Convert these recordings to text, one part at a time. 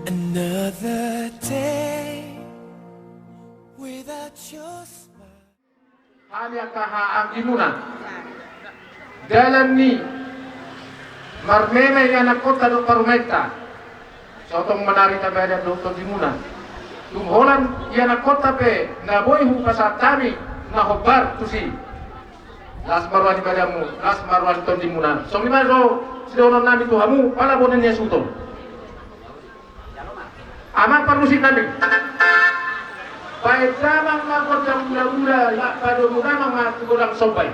Another day without your smile. Hanya kahaang imunan dalam ni marmeme yana kota do parumeta sotong menari tabada do to imunan tumholan yana kota pe na boy hu pasatami na hobar tusi las marwan ibadamu las marwan to imunan so limaro sidono nami tuhamu pala bonen ya suto ama permusik nabi baik zaman makot yang mula-mula lak pada mula mati kurang sopai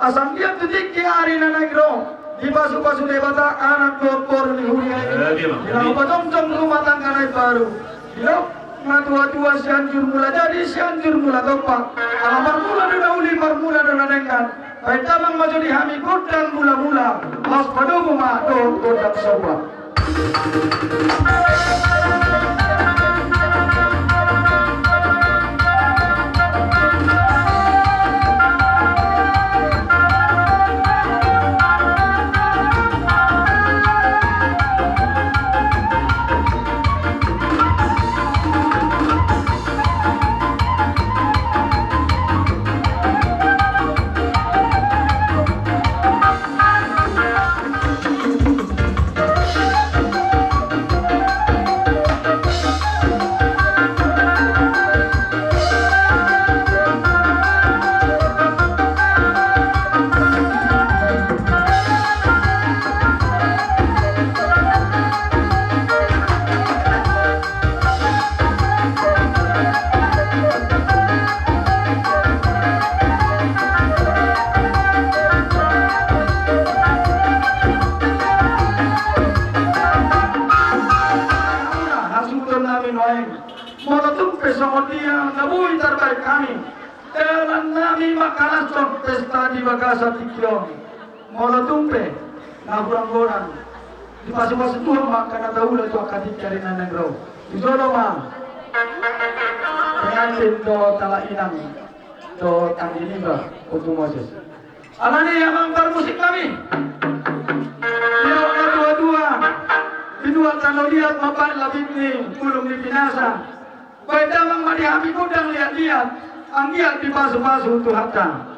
asam dia tutik ke hari na negro di pasu-pasu debata anak doktor ni huri ini bila upatong rumah tangga naik baru bila tua-tua sianjur mula jadi sianjur mula topak alamar mula dona uli mula dona nengkan baik tamang maju di hami kodang mula-mula mas padomu ma do kodang soba. Pesta di Bagasa Tikyo Molo tumpe na hurang-hurang di pasu-pasu tuh makana tahu itu akan dicari nanengro di solo ma pengantin do tala inang do tanggini ba untuk Moses alani yang musik kami dia dua-dua kedua kalau lihat mapan labit ni kulung di pinasa baik damang madihami kudang lihat-lihat anggiat di pasu-pasu untuk hatta.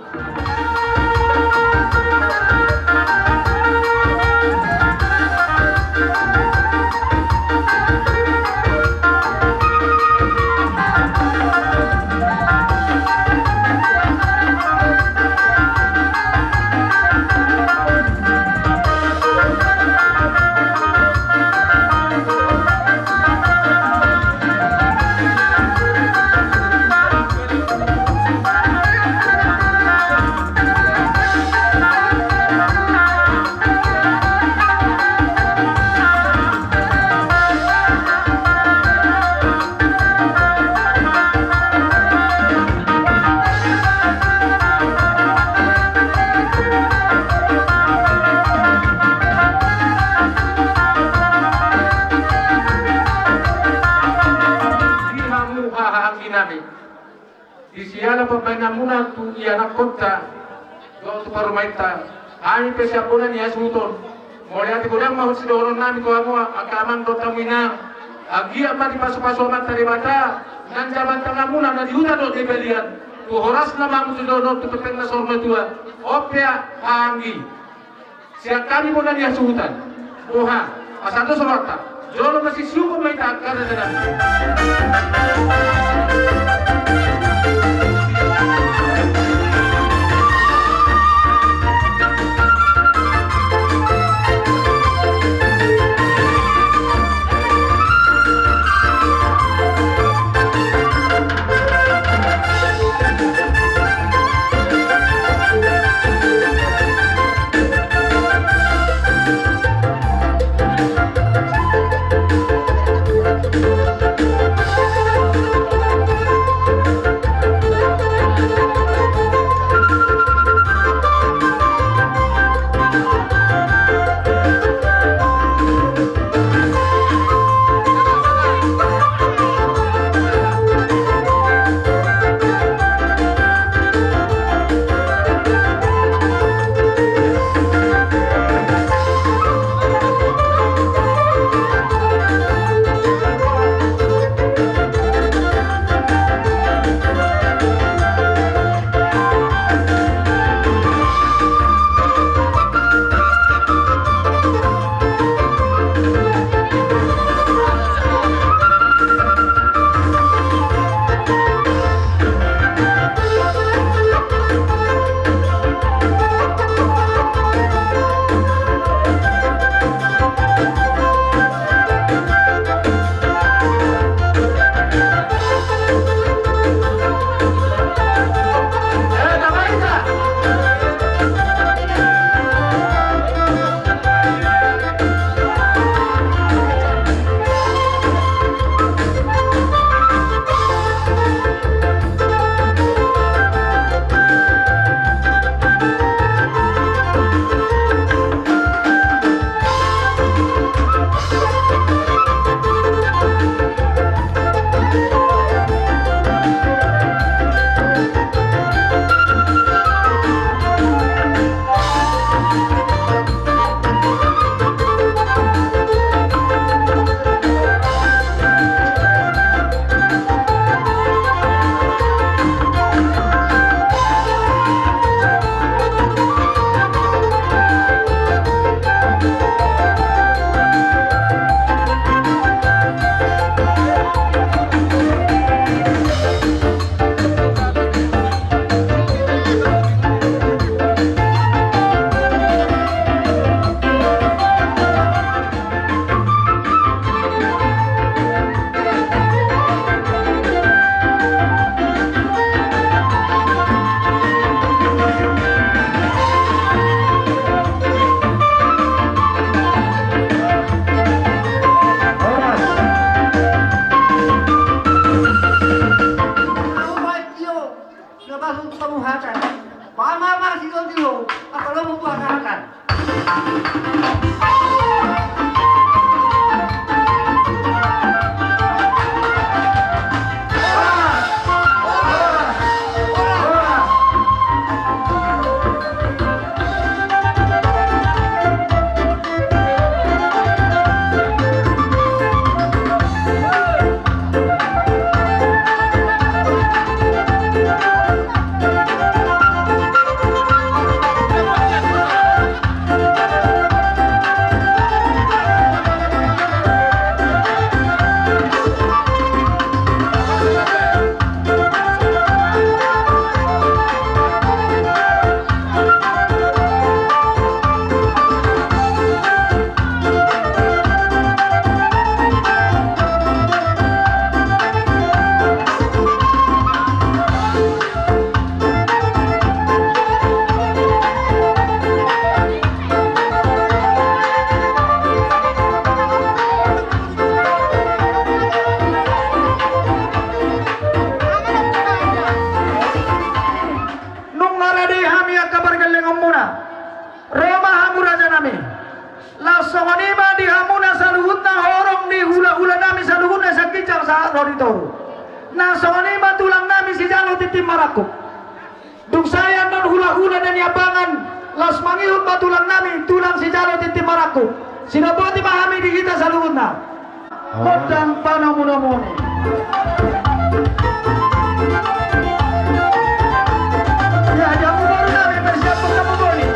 Di siala pemain muna tu iana kota do tu parumaita ani pesiapuna ni asuton molia ti kodang mau sidoro nami ko amo akaman do tamina agi apa di pasu-pasu amat dari mata nan jaman tengah muna na diuta do dibelian tu horas na mamu sidoro tu peteng na sorma tua opia anggi siak kami muna ni asutan doha asado sorota jolo masih suku maita kada dan Langsung anima di hamuna saluhutna horong di hula-hula nami saluhutna sakicang sa roditoro. Langsung anima tulang nami si jalo titim maraku. Dung saya non hula-hula dan yabangan las mangihut batulang nami tulang si jalo titim maraku. Sinaboti mahami di kita saluhutna. Modang panamunamoni. Ya jamu baru nami bersiap bertemu boni.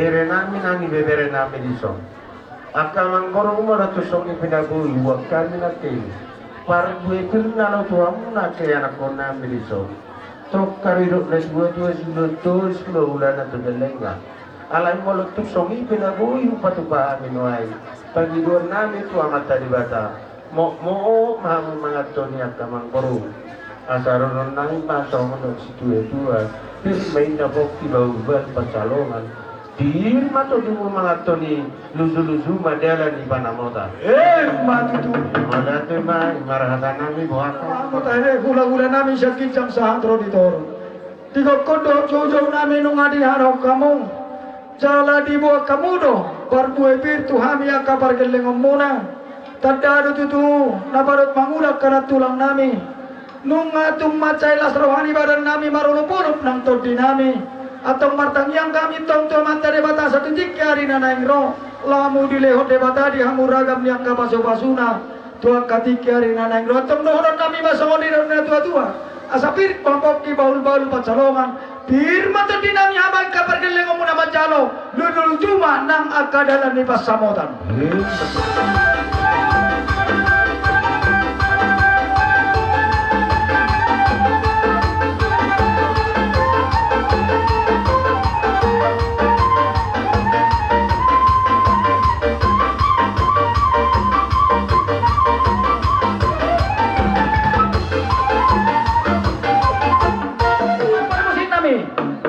bere nami nangi bebere nami diso. Akamang borong mo na tusong ipinabuhi, huwag kami na kayo. Para gue pirna lo tuamu na kaya na ko nami diso. Tok karirok na dua sulo ulan na tudalenga. Alay mo lo tusong ipinabuhi, upatupa amin wai. Pagidor nami tu amat tadi bata. Mo mahamu mga toni akamang borong. Asaron nang pasong mo situ dua. Pili main na bokti bauban pacalongan. Di mato di mga toni luzu madela ni Panamota. Mati tu. Wala tu mai marahatan nami buat. Kamu tahu hula-hula nami sakit jam sahatro di toro. Tiga kodo jojo nami nungadi harau kamu. Jala di bawah kamu do. Barbue pir tu hami akabar geleng mona. Tadado tutu nabarot mangurak karena tulang nami. Nungatung macai las rohani badan nami marulup-ulup nang todi nami. Atau martang yang kami tong-tong mata debata satu jikari nanaing roh. Lamu dilehot debata di hamuragam yang kapaso-pasuna. Tua katikari nanaing roh. Tong dohonon nami masongoni na tua-tua. Asapir pompok ki baul-baul pacalongan. Firman to dinami habang kapar geleng muna macalo. Lulul cuma nang akadalan ni pasamotan.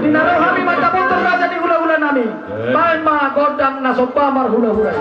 Dinaro kami matapuntor raja di hula-hula nami. Main mga godang nasopamar hula-hula.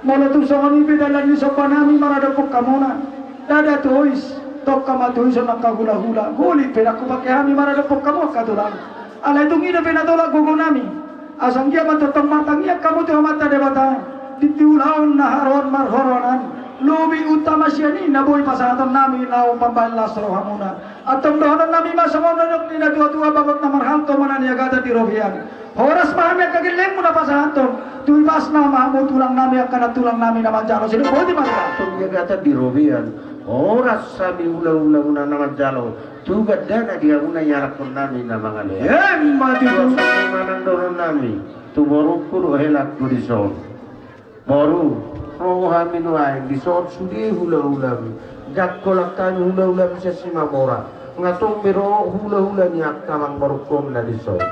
Mula tu songan ibi dalam ni sopanami marada pokamona. Dada tuis tok kama tuis nak hula-hula. Guli pera ku pakai hami marada pokamo katulang. Alai tu ngida pena tolak gogonami. Asang dia matotong matangnya kamu tu mata debata. Ditiulaon naharon marhoronan. Lubi utama siani naboy pasatan nami nau pambalas rohamuna. Atong dohonan nami masamona nok ni na tua-tua bagot na marhanto mananiagada di rohian. Horas mahamya kagileng mo na pasahanton. Tuibas na mahamu tulang nami akan tulang nami na manjalo. Sino po di marga? Atong gata di rohian. Horas sabi ula-ula una na manjalo. Tugad dana dia una yarak kon nami na mga le. Mati Tuwa sa manang doron nami. Tuborok ko helak ko di son. Moru. Roh kami nuain di son sudi hula-hula. Jak kolak kami hula-hula bisa simamora. Ngatong biro hula-hula niyak kamang barukom na di son.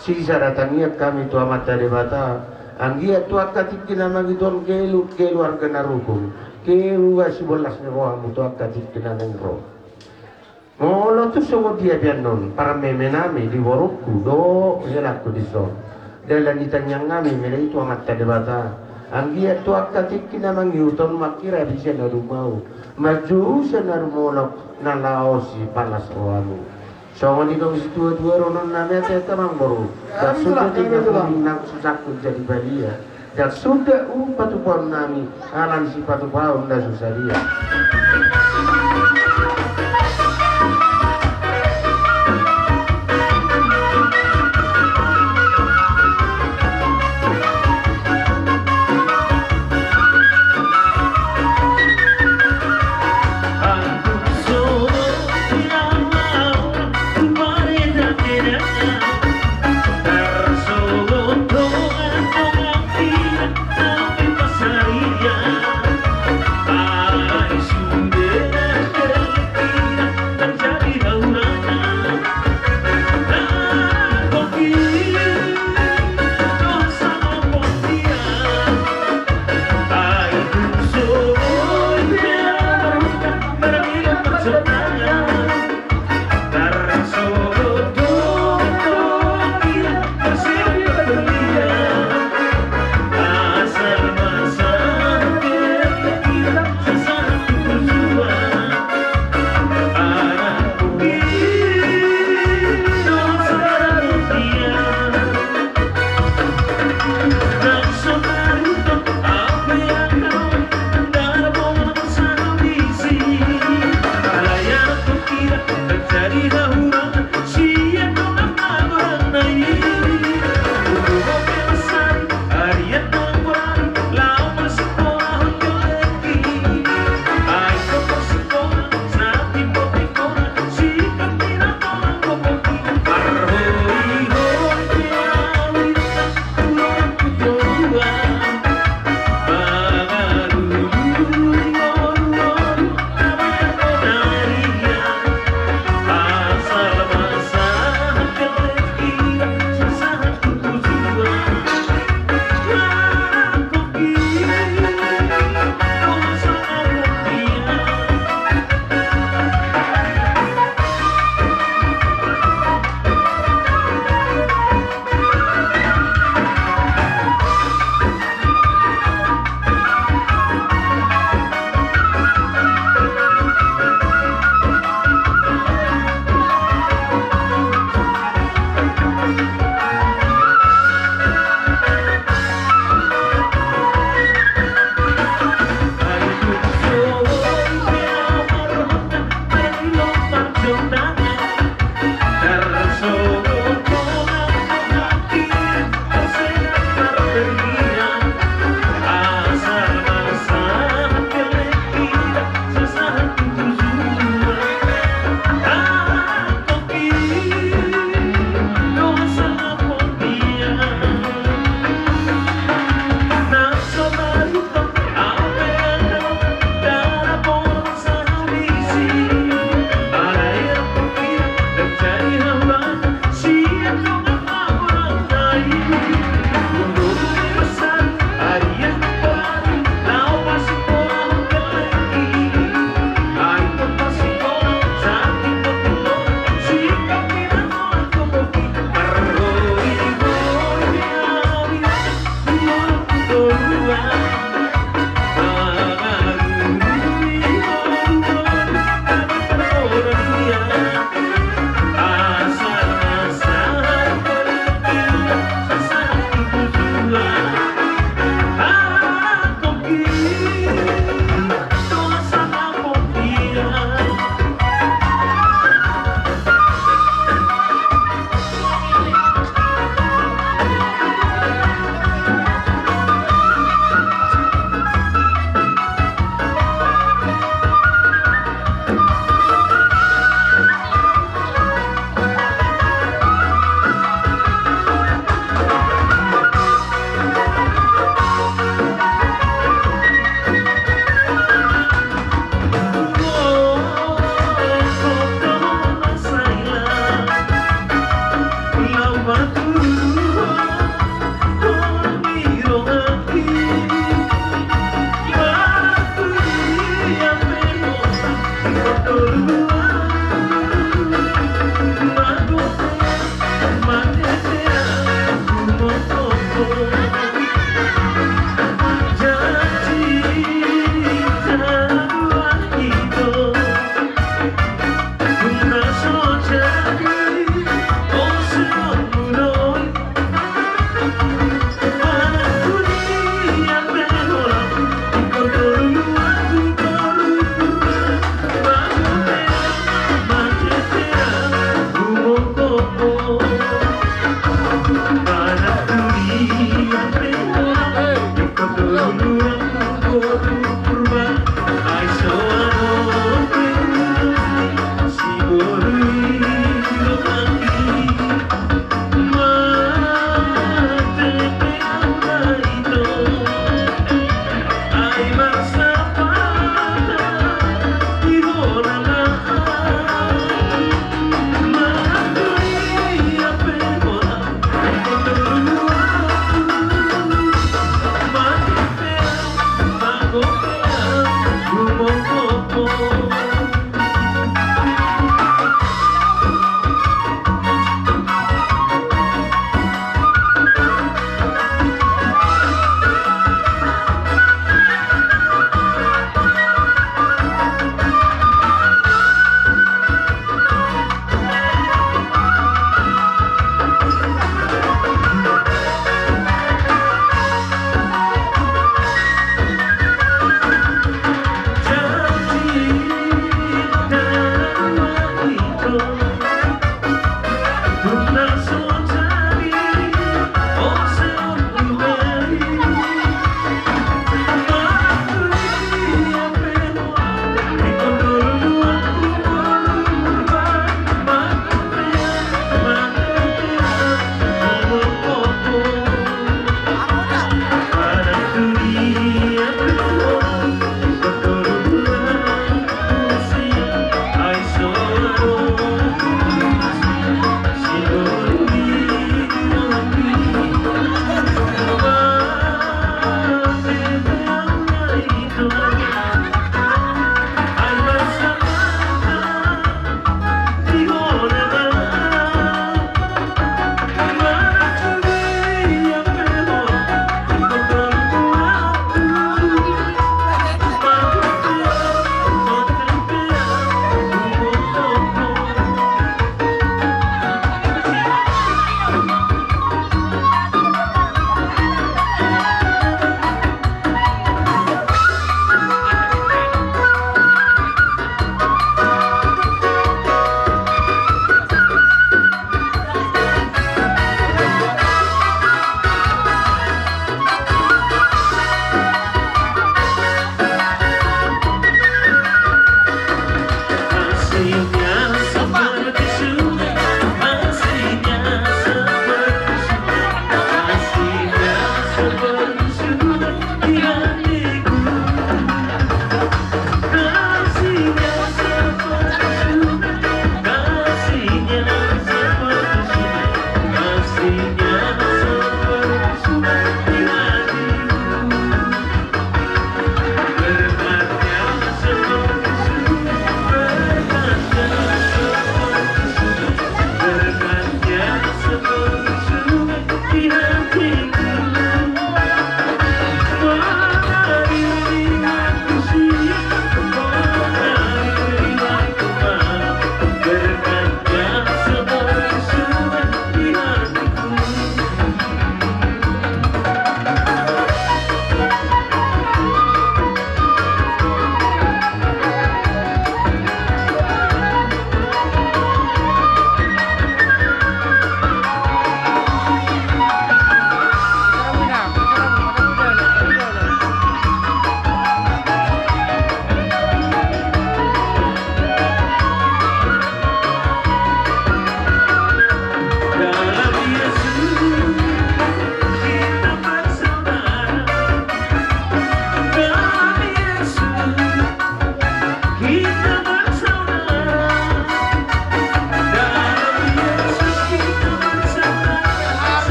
Sisa datangnya kami tua mata debata. Anggia tua katik kina magiton kelu harga narukum. Kewa 11 na roha mo to akatik kinanang ro. Ngolo tu so dia pianon para meme nami di worokku do yelakku di so. Dalam ditanya ngami mele itu angat debata. Anggia tu akatik kinamang yuton makira bisa na rumau. Maju sana rumolok na laosi panas rohamu. So ngani dong situ dua ronon nami ate tamang boru. Dan sudah tinggal nang susakku jadi balia. Dan sudah patupon nami alam si patupon da susaria.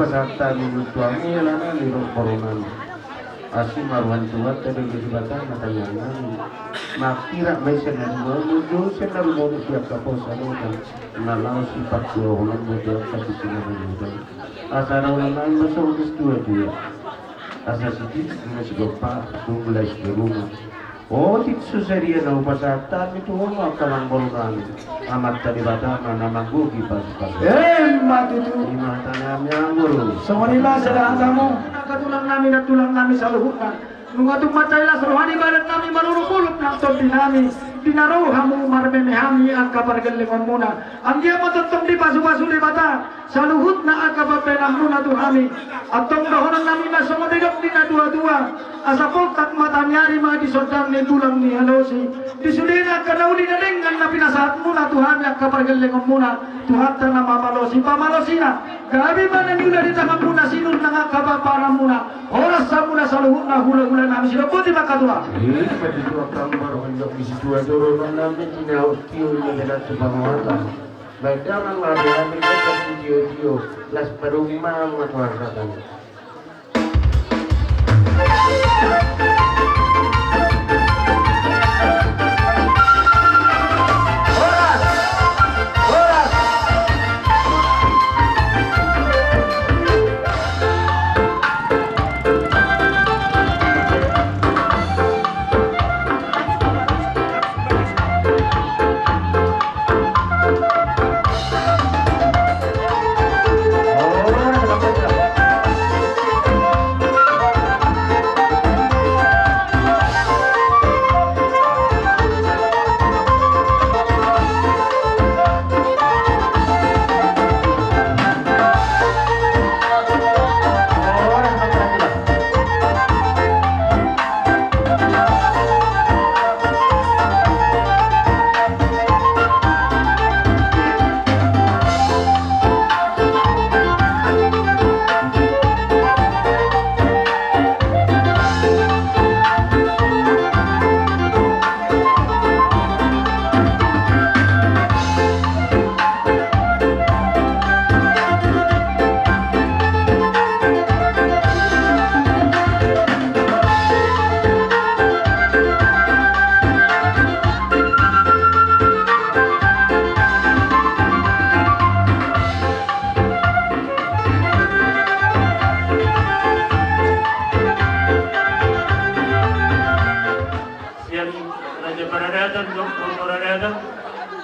pasata minuto ami lana liro koronan asi marwan tuat tadi kesempatan matanya nani makira mai senar mono senar mono siap kaposa dan nalau sifat dua orang muda tapi sinar muda asana ulang masuk ke dua dia asa sedikit masih gopa mulai di rumah Oh, tiksu seria na upasatan itu hono kalang bolkan. Amat tadi batama nama gugi pas. Matutu. Imata namanya guru. Semonila sedang kamu. Katulang namin at tulang namin sa luhutan. Nung atong mataylas rohani barat namin marurupulot na atong dinami. Dinaro hamu marmemehami ang kapargalingon muna. Ang dia matutong di pasu-pasu di bata. Sa luhut na ang kapapelang muna tuhami. Atong dohonan namin masumodegap din na dua-dua. Asapok tak matanyari mga disodang ni tulang ni Halosi. Disulina kanauli na dengan na pinasahat muna tuhami ang kapargalingon muna. Tuhata na mamalosi. Pamalosi na. Gabi ba na nila di tangan muna sinun na nga kapaparan muna. Oras sa muna sa luhut na hula-hula namin sila. Buti makatula. Pati dua kamar untuk isi dua turunan namin tinaw tiyo na sa pangwala. Baik jangan ambil kita video las perumah matwaratan.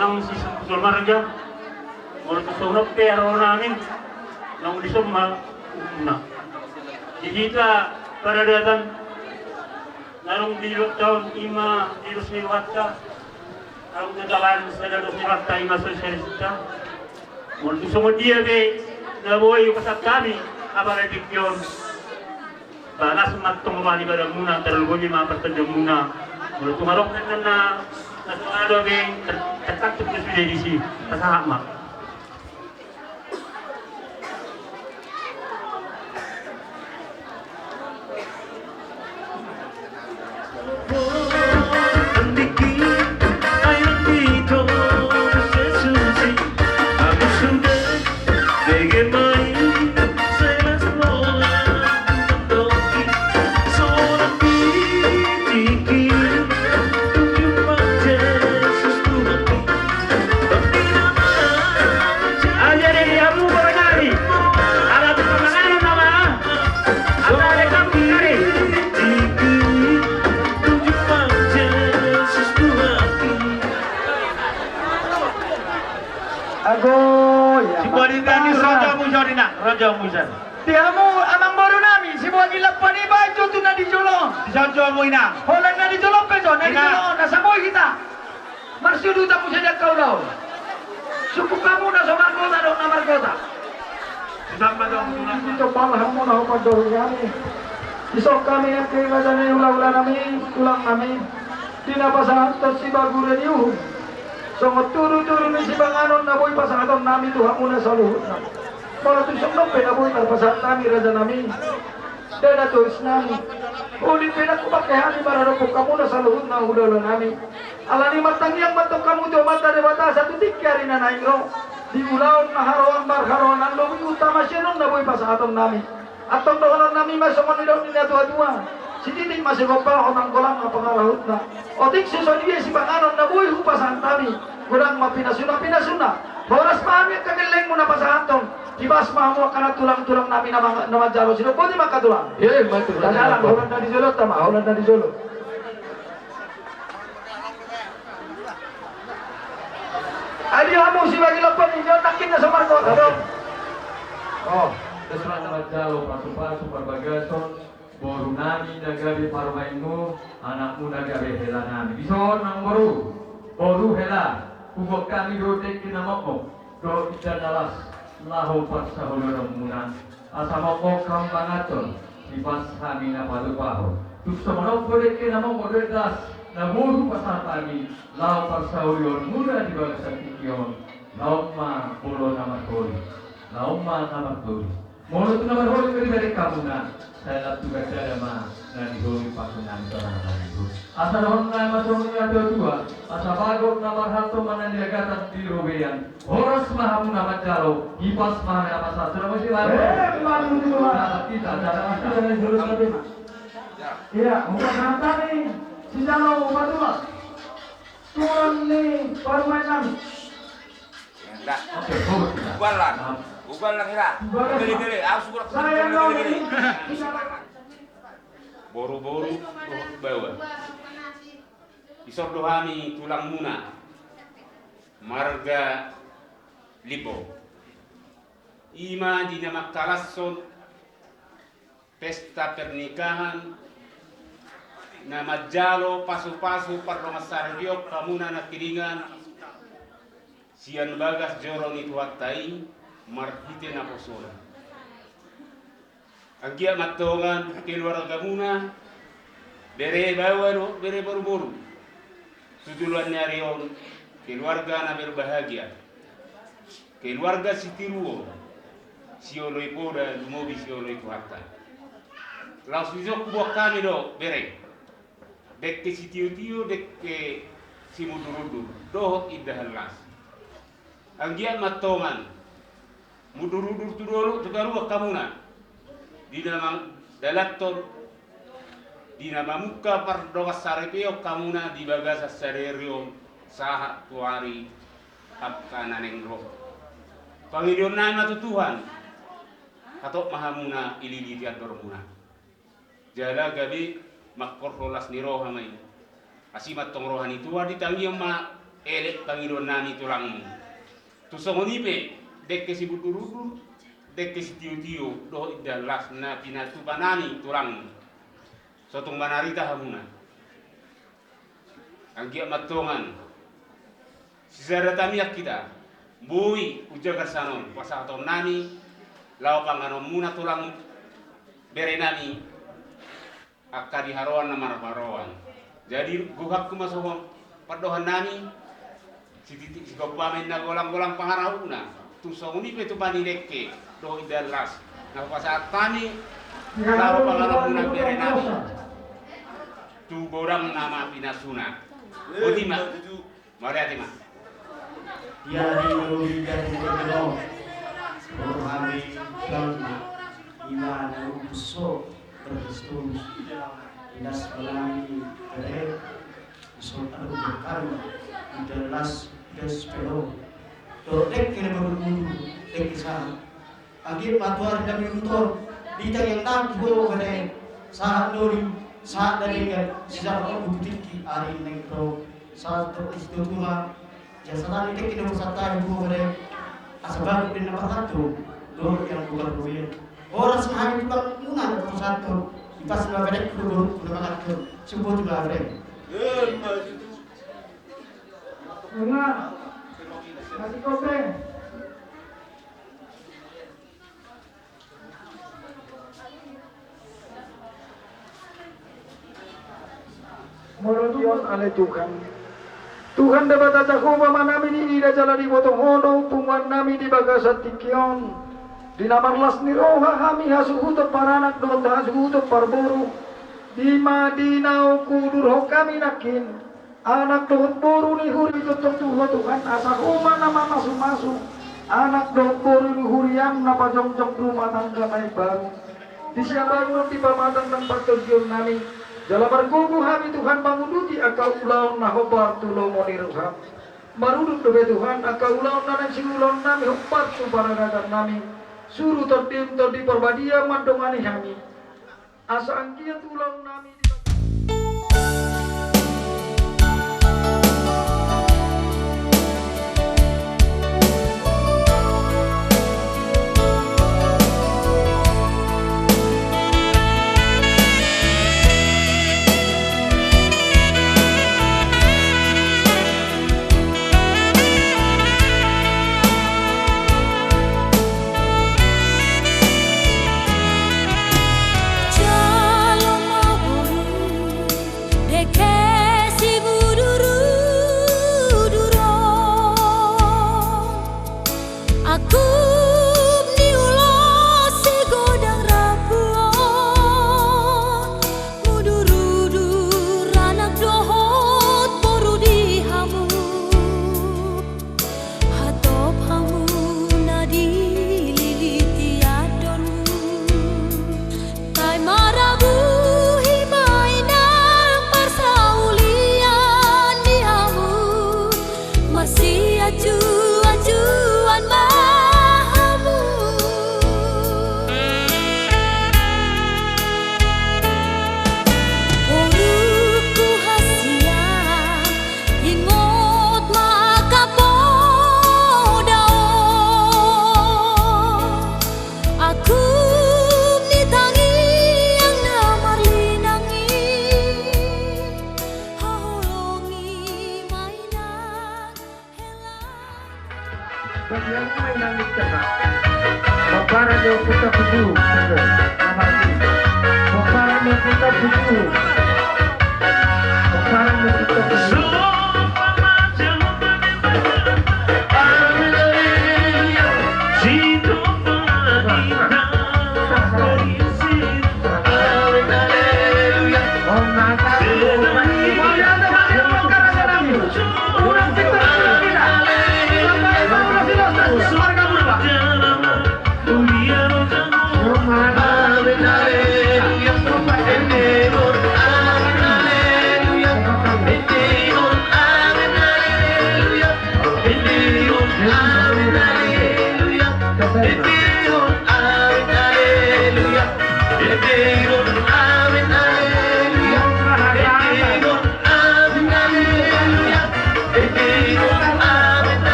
Nang si Sulmarga, mula sa sunod pero namin, nang ulisong na. Higita para datan, narong dilot taon ima dilos ni Wata, ang nagalan sa dalos ni Wata ima sosialista. Mula sa sunod dia be, nabuhay yung kasat kami, kapara dikyon. Balas matungumali ba lang muna, tarulgoy mga pertandang muna. Mula tumarok na ano ang tertaktuk na sudah di sini, pasahak mak. Raja Musan. Tiamu amang baru nami si buat gilap pani baju tu na dijolong. Dijolong mo ina. Holang na dijolong peso na dijolong na samoy kita. Marsudu ta mo siya kau daw. Suku kamu na sa markota daw na markota. Sisama daw mo na. Dito palaham mo na ako pagdoro kami. Isok kami ang kailangan na ula-ula namin, ulang namin. Dinapasahan to si Bagura niyo. So turu-turu ni si Banganon na boy pasahaton namin tuha muna sa luhut na. Kalau tu semua penabuhi terpasang kami raja nami, dan itu isnami. Uli penak pakai hari para rokok kamu na saluhut na udalan nami. Alani matang yang matok kamu tu mata de bata satu tikyari na naingro. Di ulaon na haroan bar haroan ang lobi utama siya nung nabuhi pasahaton nami. Atong dohonan nami masukon nilaw ni dua-dua. Si titik masih kopal onang kolang apa ngarahut na. Otik sisodiye si Banganon nabuhi hupasan kami. Kurang mapinasuna. Boras pahami ang kagileng mo na pasahaton. Ibas mahamu karena tulang-tulang namin na jalo sino pwede makatulang. Betul. Dalam holan na dijolot tama, holan na dijolot. Ali hamu si bagi lepas ni jangan takin na sa marko. Oh, terserah nama jalo pasu-pasu perbagason, boru nami nagari parmainu, anakmu nagari hela nami. Bison nang boru hela, kubok kami dotek kinamokmo, do idanalas, lahu paksa holorong muna, asamokmo kampangaton, ipas kami na palupaho. Tukso manok bodek kinamokmo doedas, na boru pasar kami, lahu paksa holorong muna di bagasan tikion, lauma pulo nama kori. Lauma nama kori. Mulu tu nama kori dari kamu na. Saya lap juga ada mah na di kori pakunan orang itu. Asal orang nama suaminya dua. Asal bagok nama satu mana dia kata di robean. Horas mahamu nama jalo. Ipas maha nama satu nama si lalu. Kita cara kita dari jurus tadi. Iya, bukan kata nih. Si jalo bukan dua. Turun nih permainan. Enggak. Bukan lang ira. Dili. Aku suka dili. Boru-boru bawa. Isor dohami tulang muna. Marga libo. Ima di nama kalasson pesta pernikahan nama jalo pasu-pasu parlomasardiok kamuna na kiringan sian bagas jorong itu hatai marhite na posora agia matongan keluarga muna bere bawano bere boru-boru tuduluan nyarion keluarga na berbahagia keluarga sitiruo sioloi poda lumobi sioloi kuhata langsung kubuak kami do bere dek ke sitiu-tiu dek ke simudurudur dohok idahalas anggian matongan mudurudur tudoro tugaruak kamuna di nama dalator di nama muka pardogas sarepeo kamuna di bagasa sarerio saha tuari apkananeng roh pangilion nama tu Tuhan katok mahamuna ilili tiador muna jala gabi makor rolas ni roh hamay asimat tong rohani tuwa ditangi ma elek pangilion nami tulangmu tusongonipe dek ke si budurudur dek ke si tiu-tiu doh idalas na pinatu banani tulang sotong banarita hamuna anggia matongan sisara tamiak kita bui ujaga sanon pasa atom nami lao panganom muna tulang bere nami akadi haroan na marbaroan jadi guhak kumasohon padohan nami si titik si kabupaten na golang-golang pangarahuna tusong ni petu bani dekke do idalas na pasaat tani lao panganom muna bere nami tu borang nama pinasuna Otima mari atima ya di dari kedong rohani kalma iman uso Kristus inas belani kere uso aru berkarma idalas despero dek kene berburu dek kisah agi patuar dan minutor ditang yang tak ibu kene saat nuri saat dari kan sisa bukti ari nengro saat itu cuma jasa ini kita bersata ibu kene asbab din nomor satu dor yang bukan ruin orang sehari juga muna nomor satu ipas lima bedek dulu nomor satu sebut juga bedek Dengar. Kasih kopi. Merujuk oleh Tuhan. Tuhan dapat ataku nami di ida jalan di botong hono tuman nami di bagasan tikion. Di nama las ni roha kami hasuhuto paranak dot hasuhuto parboru. Di Madinah kudur kami nakin. Anak dot boru ni huri tutup Tuhan asa uma nama masuk-masuk. Anak dot boru ni huriam napa jong-jong rumah tangga naik baru. Di siang bangun di pamadang ng patujuan nami. Dalam berkubu kami Tuhan bangunuti akau ulaun nahobar tulo moniruham. Marudut dobe Tuhan akau ulaun nanang singulaun nami hobar tu baradagan nami. Suruh terdim terdi perbadia mandongani kami. Asa angkia tulang nami di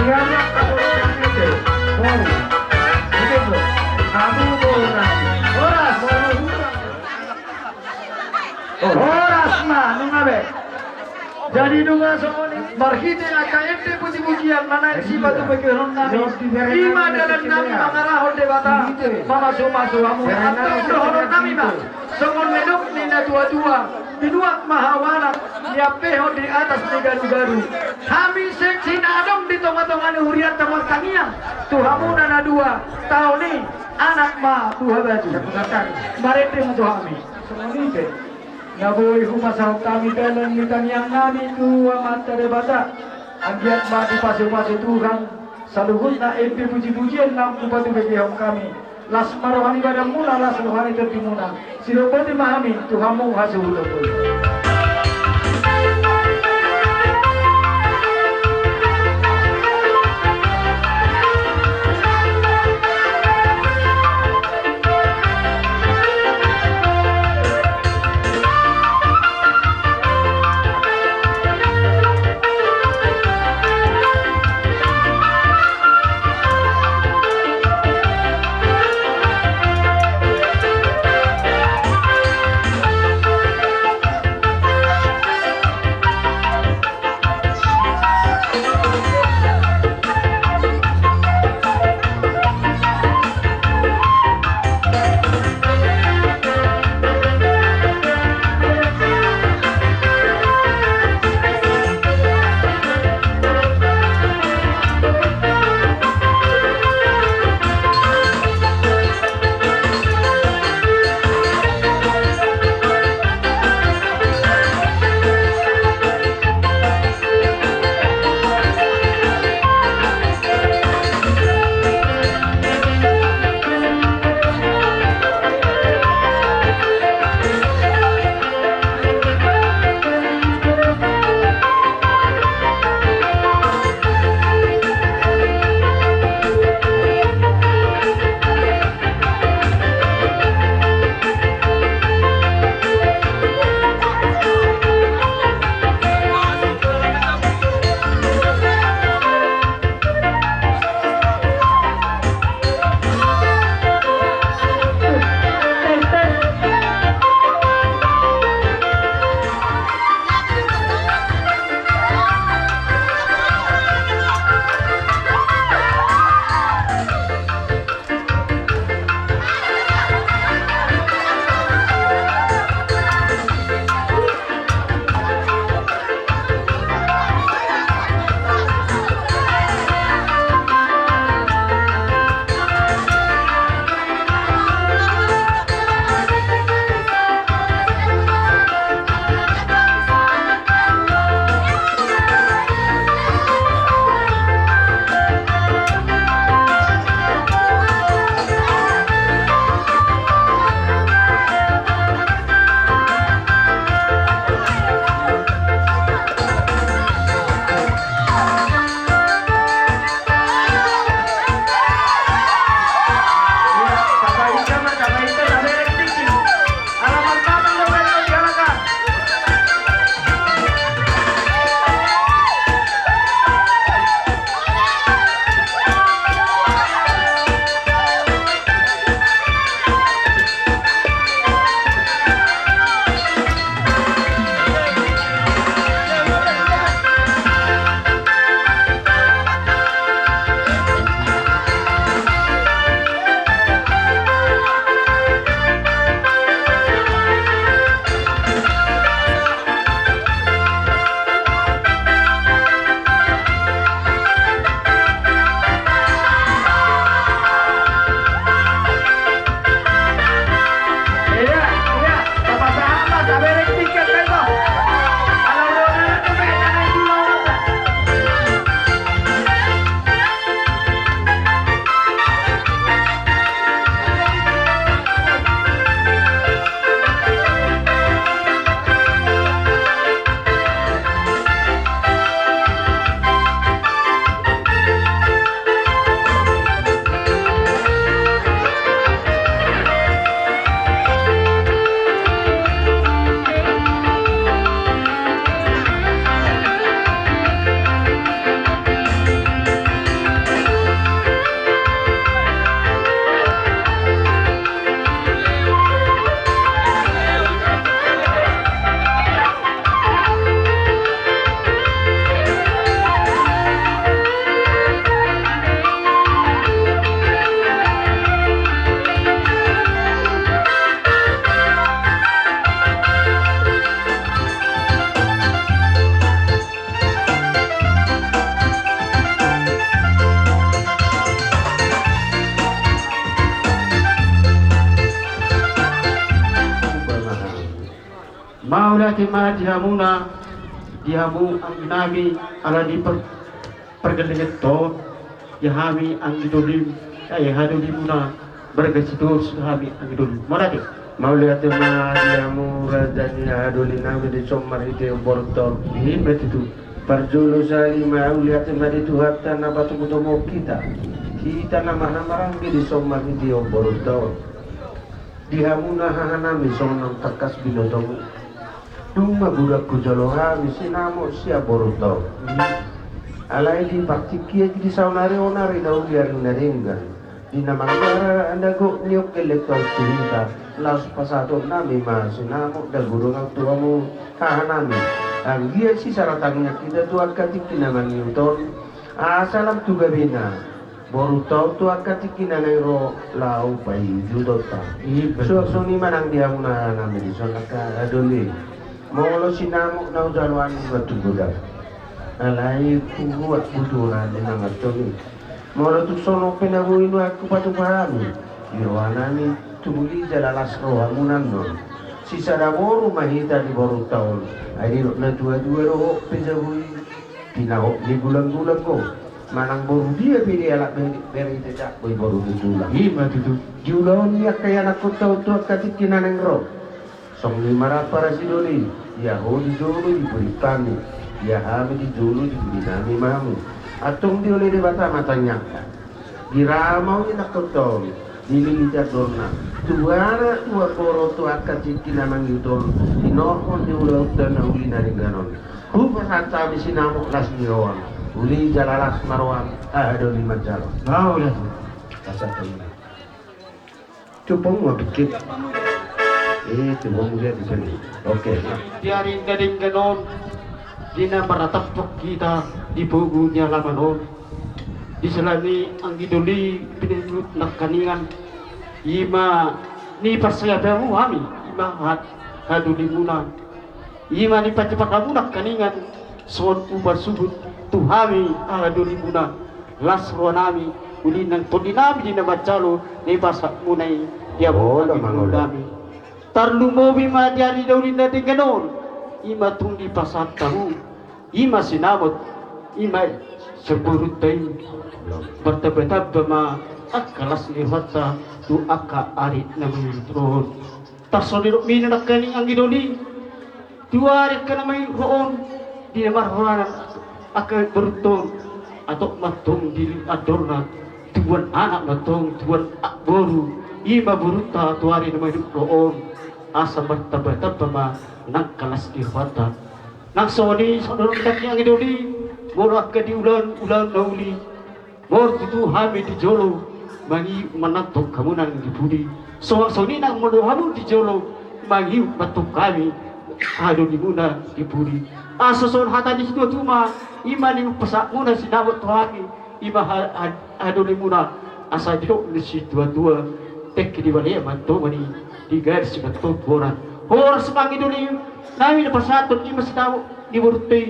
Diana kaburukan itu. Baru. Begitu. Kamu boras. Boras. Boras mah nungabe. Jadi dunga somoni barhite AKMD puji-pujian mana si batu bekeron nami. Lima dalam nami mangarahon debata. Mama so amu. Atau dohoron nami mah. Songon medok nina dua-dua. Binuak mahawana niapeho di atas negaru-garu. Kami seksi nadong di tonga-tongan huriat tamar tangiang. Tuhamu nana dua. Tahun ni anak ma tuha baju. Marete mo tuhami. Somoni ke. Naboy humasahok kami dalam mitang yang nami tua mata debata. Agiat ma di pasu-pasu Tuhan. Saluhut na MP puji-pujian nam kupatu begihong kami. Las marohani badang mula las rohani tertimuna. Silopati mahami Tuhamu hasuhulopul. maulati ma dihamuna dihamu ang inami ala di pergelenget to yahami ang idolim ay hadolimuna bergesitur suhami ang idolim marati Maulati ma dihamu radani adoli nami di somar ite bortor ini betul Parjulu sali maulati ma di tuhatta na batu kutomo kita nama maranggi di somar ite bortor dihamuna hahanami sonam takas binotong Duma budak kujaloha misinamo siya boruto. Alai di paktikia di saunari onari daun biar naringgan. Di namangara anda go niok elektor cerita. Laus pasato nami masinamo dal gurung ang tuamu kahanami. Ang dia si saratangnya kita tu akatik kinamang Newton. Asalam tu gabina. Boruto tu akatik kinanero lau pai judota. Suaksoni manang dia muna nami di sonaka adoli. Molo sinamok na ujalwan batu budak. Alai kuat buduran dengan atoni. Molo tu sono penabuinu aku patu pahami. Yohanani tubuli jalalas rohamunan non. Sisa daboru mahita di boru tahun. Airi na dua-dua roh pejabui. Tinahok di bulan-bulan ko. Manang boru dia pilih alak beri tidak boy boru ditulang. Ima itu Julon ya kaya nakut tahu tu katik kinaneng roh. Song lima para sidoli, ya hodi jolo diberi kami, ya hami di jolo diberi nami mamu. Atong di oleh debata matanya, di ramau ni nak kotol, di lilijar dorna. Tuara tua koro tua kaciki namang yudon, di norhon di ulau dan uli nari ganon. Rupa sanca bisi namuk las niroan, uli jalalas marwan, ada lima jalan. mau ya Kasar temen. Cupong mau pikir. Coba lihat di sini. Oke. diaring gading ganon dina maratapok kita di bugunya lamanon di selani ang idoli pinindut nakaningan ima ni pasaya bamu hami ima haduli muna ima ni pacepak kamu nakaningan son ubar subut tuhami haduli muna las ruanami ulinang todinami dina bacalo ni pasak munai dia Oh, bukan lamang udah. kami tarlumobi ma diari daulin na ganon ima tundi pasat tahu ima sinabot ima seburut tayo bertabetab ma akalas ni hota tu aka arit na mayutron tasonirok mina nakaning ang idoli tuwarit ka na may roon di na marhanan aka berutong atok matong dili adorna tuwan anak matong tuwan akboru ima buruta tuwari na may roon asa bertabetab ma nagkalas di hota nang soni sonurong daki ang idoli morak ka di ulan nauli mor itu hami di jolo mangi manatok kamu nang dibudi so soni nang mono hamu di jolo mangi batok kami ado di muna dibudi asa son hata di situ cuma imani pesak muna sinabot tuhangi ima ado di muna asa didok di situ dua tek di balik manto mani di garis betul boran horas mangi duli nami na pasatun ima sinabot di burti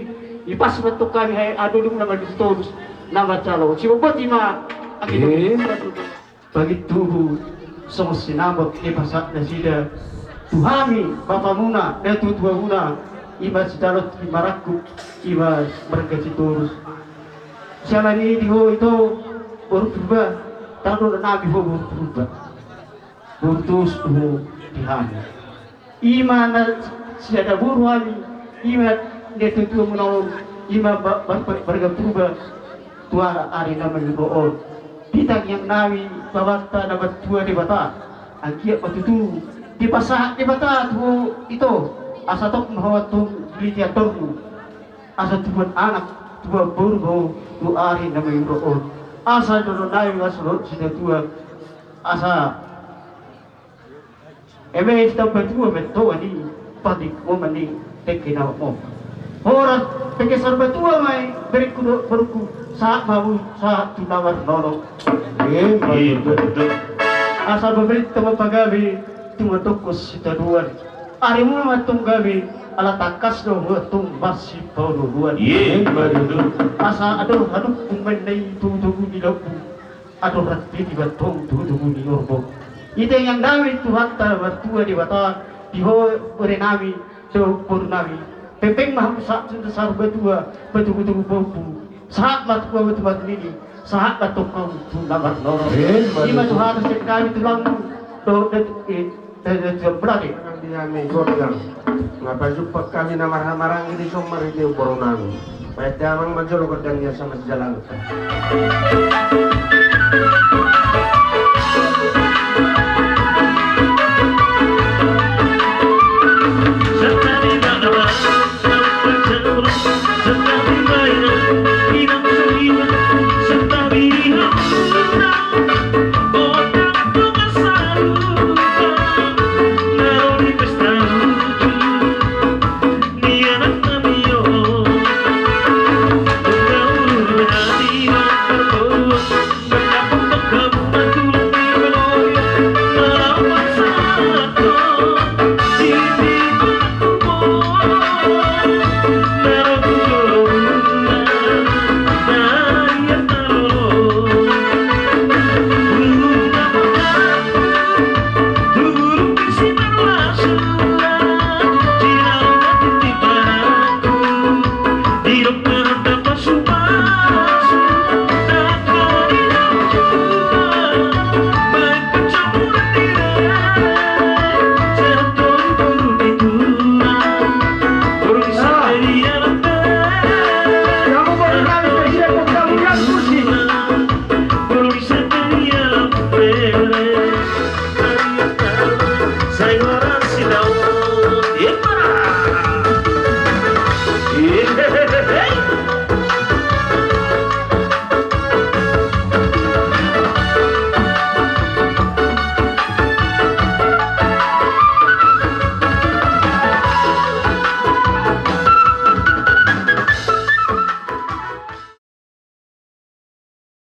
ipas betul kami hai ado di muna magistolus nama calo si bobot ima bagi tuhu song sinabot ipasat na sida tuhami bapa muna datu tua muna ima sidalot imaraku ima bergaji turus sialani diho itu baru berubah tahu nabi ho baru berubah burtus tuh dihami ima na siada buruani ima datu tua muna ima berubah tuara ari na mengoon ditang yang nawi babata na batua di bata ang kia patutu di pasah di bata tu itu asa tok mahawat tu litiatormu asa tuan anak tua burgo tu ari na mengoon asa dono nawi wasulot sida tua asa eme ista batua beto ani padik mo mani tekina mo ora peke sarbatua mai berku saat mau saat tunawar nolok asal bebelit tama pagabi tumatokos sitaduan ari mo matong gabi ala takas do matung masih paulo luan asa aduh kumenay tutugu di labu aduh rati di batong tutugu di orbo ite yang dami tuhatta batua di bata diho berenami do purnami pepeng mah sak sar berdua betul-betul bobu saat mat gua betul ini saat batuk kau namar noro lima tuh harus kami tulang do berarti Dia menggodang. Ngapa jumpa kami namar-namarang ini somar itu boronang. Baik damang majolo kedangnya sama jalan.